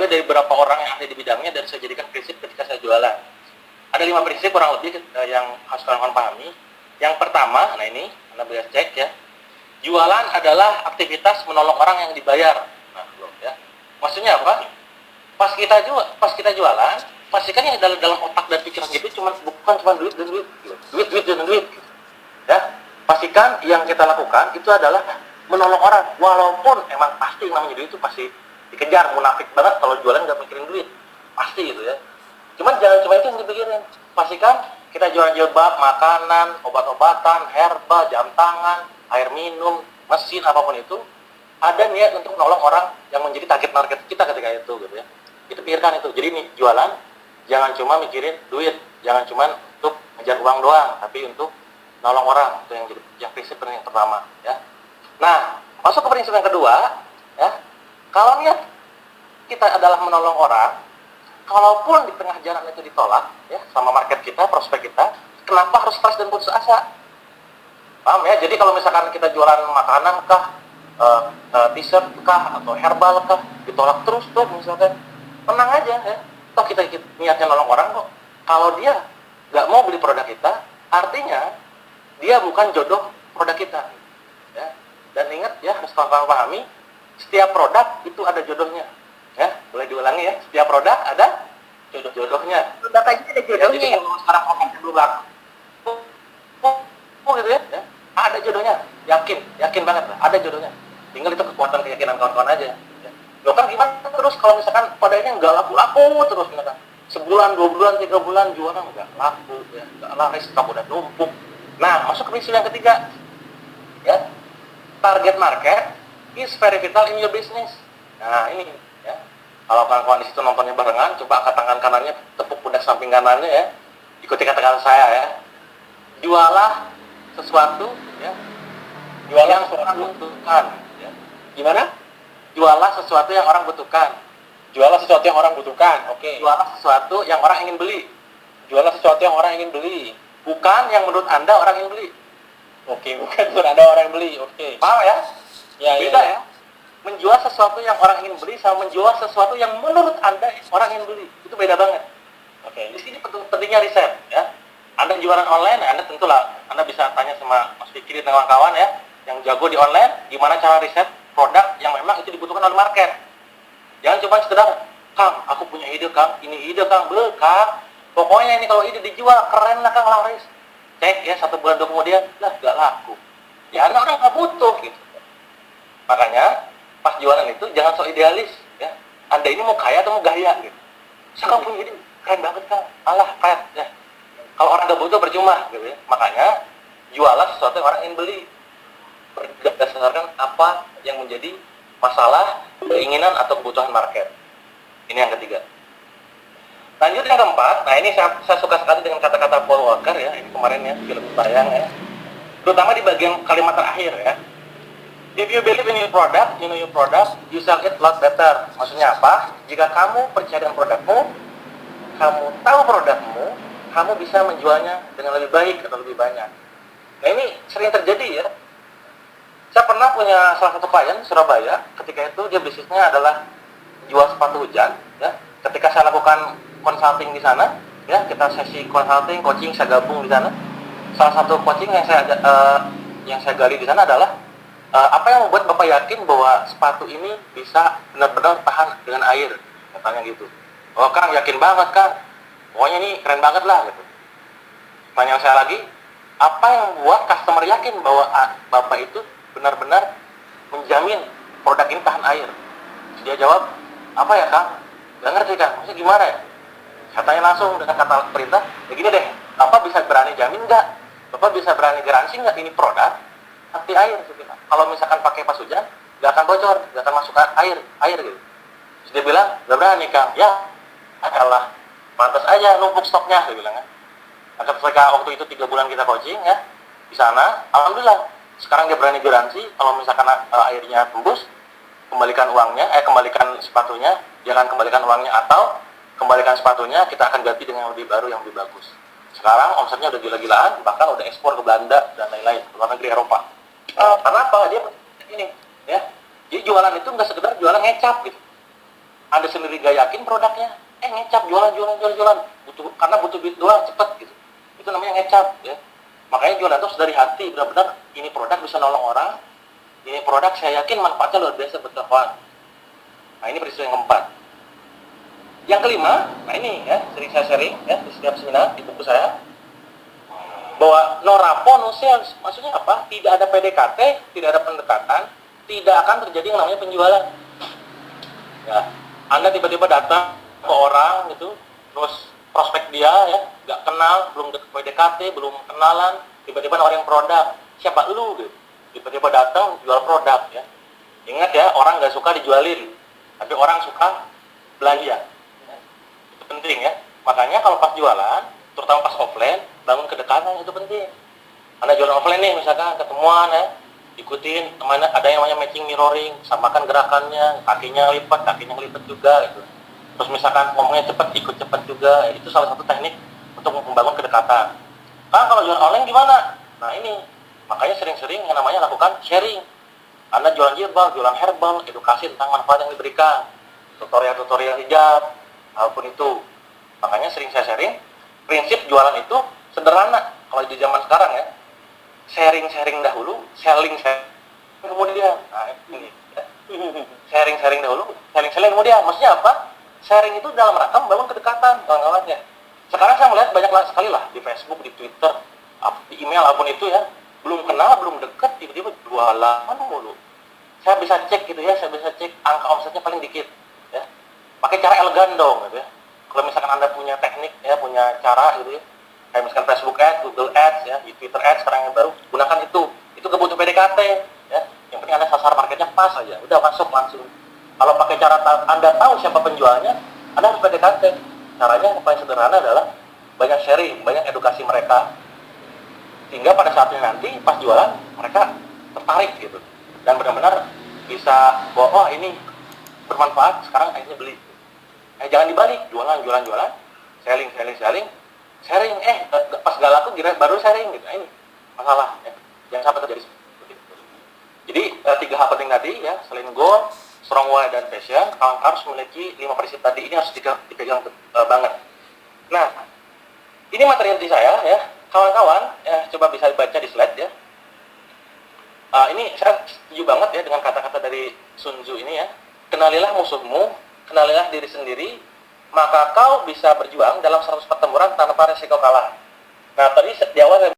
ambil dari beberapa orang yang ahli di bidangnya dan saya jadikan prinsip ketika saya jualan. Ada 5 prinsip kurang lebih yang harus kalian pahami. Yang pertama, nah ini Anda bisa cek ya. Jualan adalah aktivitas menolong orang yang dibayar. Nah, ya. Maksudnya apa? Pas kita jualan, pastikan yang dalam otak dan pikiran itu bukan cuma duit dan duit, duit dan duit. Ya. Pastikan yang kita lakukan itu adalah menolong orang, walaupun emang pasti namanya duit itu pasti dikejar, munafik banget kalau jualan nggak mikirin duit, pasti gitu ya. Cuman jangan cuma itu yang dipikirin, pastikan kita jualan jilbab, makanan, obat-obatan, herba, jam tangan, air minum, mesin, apapun itu, ada niat untuk menolong orang yang menjadi target market kita ketika itu gitu ya. Itu pikirkan itu. Jadi nih jualan jangan cuma mikirin duit, jangan cuma untuk ngejar uang doang, tapi untuk nolong orang. Itu yang prinsip yang pertama ya. Nah, masuk ke prinsip yang kedua ya. Kalau niat kita adalah menolong orang, kalaupun di tengah jalan itu ditolak ya sama market kita, prospek kita, kenapa harus stres dan putus asa? Paham ya? Jadi kalau misalkan kita jualan makanan kah, t-shirt kah, atau herbal kah, ditolak terus tuh misalkan, tenang aja ya. Toh kita niatnya nolong orang kok. Kalau dia nggak mau beli produk kita, artinya dia bukan jodoh produk kita ya. Dan ingat ya, harus kalian pahami, setiap produk itu ada jodohnya ya. Boleh diulangi ya, setiap produk ada jodoh-jodohnya. Produk aja ada jodohnya. Jadi kalau sekarang orang dulu gitu ya, ada jodohnya, yakin banget lah, ada jodohnya. Tinggal itu kekuatan keyakinan kawan-kawan aja ya. Loh kan gimana terus kalau misalkan padanya nggak laku-laku terus misalkan sebulan, 2 bulan, 3 bulan jualan nggak laku ya, nggak laris, kamu udah numpuk. Nah, masuk ke prinsip yang ketiga ya. Target market is very vital in your business. Nah, ini ya. Kalau kawan-kawan di situ nontonnya barengan, coba angkat tangan kanannya, tepuk pundak samping kanannya ya. Ikuti kata-kata saya ya. Jualah sesuatu ya. Jualah yang orang butuhkan ya. Gimana? Jualah sesuatu yang orang butuhkan. Jualah sesuatu yang orang butuhkan. Oke. Jualah sesuatu yang orang ingin beli. Jualah sesuatu yang orang ingin beli. Bukan yang menurut Anda orang ingin beli. Oke, bukan menurut Anda orang yang beli. Oke. Paham ya? Beda ya. ya. Menjual sesuatu yang orang ingin beli sama menjual sesuatu yang menurut Anda orang ingin beli. Itu beda banget. Oke. Di sini pentingnya riset ya. Anda jualan online, Anda tentulah Anda bisa tanya sama Mas Fikri dan kawan-kawan ya, yang jago di online, gimana cara riset produk yang memang itu dibutuhkan oleh market. Jangan cuma sekedar, Kang, aku punya ide Kang, ini ide Kang, Kang. Pokoknya ini kalau ide dijual, keren lah Kang, laris. Cek ya, 1 bulan kemudian, lah gak laku. Ya orang gak butuh gitu. Makanya, pas jualan itu jangan so idealis ya. Anda ini mau kaya atau mau gaya gitu. Saya punya ide, keren banget Kang, alah kaya ya. Kalau orang gak butuh percuma gitu ya. Makanya, jualah sesuatu yang orang ingin beli. Berdasarkan apa yang menjadi masalah, keinginan atau kebutuhan market. Ini yang ketiga. Lanjut yang keempat. Nah ini saya suka sekali dengan kata-kata Paul Walker ya. Ini kemarin ya film tayang ya. Terutama di bagian kalimat terakhir ya. If you believe in your product, you know your product, you sell it lot better. Maksudnya apa? Jika kamu percaya dengan produkmu, kamu tahu produkmu, kamu bisa menjualnya dengan lebih baik atau lebih banyak. Nah ini sering terjadi ya. Saya pernah punya salah satu klien Surabaya, ketika itu dia bisnisnya adalah jual sepatu hujan ya. Ketika saya lakukan consulting di sana ya, kita sesi consulting, coaching, saya gabung di sana. Salah satu coaching yang saya gali di sana adalah apa yang membuat Bapak yakin bahwa sepatu ini bisa benar-benar tahan dengan air, katanya gitu. Oh Kang, yakin banget Kang, pokoknya ini keren banget lah gitu. Tanya saya lagi, apa yang membuat customer yakin bahwa Bapak itu benar-benar menjamin produk ini tahan air? Dia jawab, apa ya Kang? Gak ngerti Kang, maksudnya gimana ya? Saya tanya langsung dengan kata perintah, ya gini deh, Bapak bisa berani jamin nggak? Bapak bisa berani garansi nggak ini produk anti air? Kalau misalkan pakai pas hujan, nggak akan bocor, nggak akan masuk air gitu. Terus dia bilang, gak berani Kang. Ya, adalah pantas aja numpuk stoknya, saya bilang kan. Ketika waktu itu 3 bulan kita coaching ya di sana, alhamdulillah sekarang dia berani garansi kalau misalkan airnya tembus, kembalikan sepatunya, dia akan kembalikan uangnya, atau kembalikan sepatunya, kita akan ganti dengan yang lebih baru, yang lebih bagus. Sekarang omsetnya udah gila-gilaan, bahkan udah ekspor ke Belanda dan lain-lain, ke luar negeri Eropa. Karena apa? Dia ini ya. Jadi jualan itu nggak sekedar jualan ngecap gitu. Anda sendiri gak yakin produknya, ngecap jualan, karena butuh duit doang cepet gitu. Itu namanya ngecap ya. Makanya jualan terus dari hati, benar-benar ini produk bisa nolong orang, ini produk saya yakin manfaatnya luar biasa buat kawan. Nah ini peristiwa yang keempat. Yang kelima, nah ini ya sering saya sharing ya di setiap seminar di buku saya, bahwa no rapport no sales. Maksudnya apa? Tidak ada PDKT, tidak ada pendekatan, tidak akan terjadi yang namanya penjualan. Ya, Anda tiba-tiba datang ke orang gitu, terus prospek dia ya, nggak kenal, belum PDKT, belum kenalan, tiba-tiba nawarin produk, siapa lu gitu? Tiba-tiba datang jual produk ya. Ingat ya, orang nggak suka dijualin, tapi orang suka belanja. Ya, itu penting ya. Makanya kalau pas jualan, terutama pas offline, bangun kedekatan itu penting. Anda jualan offline nih, misalkan ketemuan ya, ikutin temannya, ada yang namanya matching mirroring, samakan gerakannya, kakinya lipat juga gitu. Terus misalkan ngomongnya cepat, ikut cepat juga, itu salah satu teknik untuk membangun kedekatan. Kan kalau jualan online gimana? Nah ini, makanya sering-sering yang namanya lakukan sharing. Anda jualan jilbab, jualan herbal, edukasi tentang manfaat yang diberikan, tutorial hijab, apapun itu. Makanya sering saya sharing, prinsip jualan itu sederhana. Kalau di zaman sekarang ya, sharing dahulu, selling kemudian. Nah ini, ya. sharing dahulu, selling kemudian. Maksudnya apa? Sharing itu dalam rangka membangun kedekatan kawan-kawannya. Sekarang saya melihat banyak sekali lah di Facebook, di Twitter, di email apapun itu ya, belum kenal, belum dekat, tiba-tiba jualan mulu. Saya bisa cek gitu ya, saya bisa cek angka omsetnya paling dikit ya. Pakai cara elegan dong gitu ya. Kalau misalkan Anda punya teknik ya, punya cara gitu ya, kayak misalkan Facebook Ads, Google Ads ya, di Twitter Ads sekarang yang baru, gunakan itu. Itu kebutuhan PDKT ya. Yang penting Anda sasar marketnya pas aja, udah masuk langsung. Kalau pakai cara Anda tahu siapa penjualnya, Anda harus PDKT. Caranya yang paling sederhana adalah banyak sharing, banyak edukasi mereka. Sehingga pada saatnya nanti pas jualan, mereka tertarik gitu. Dan benar-benar bisa bahwa, oh ini bermanfaat, sekarang akhirnya beli. Jangan dibalik, jualan, selling, sharing, pas gak laku baru sharing gitu. Nah, ini masalah ya. Jangan sampai terjadi seperti itu. Jadi 3 hal penting tadi ya, selain goal, strong why dan passion, kawan harus memiliki 5 prinsip tadi. Ini harus dipegang banget. Nah, ini materi inti saya ya. Kawan-kawan, ya, coba bisa dibaca di slide ya. Ini saya setuju banget ya dengan kata-kata dari Sun Tzu ini ya. Kenalilah musuhmu, kenalilah diri sendiri, maka kau bisa berjuang dalam 100 pertempuran tanpa resiko kalah. Nah, tadi di awal saya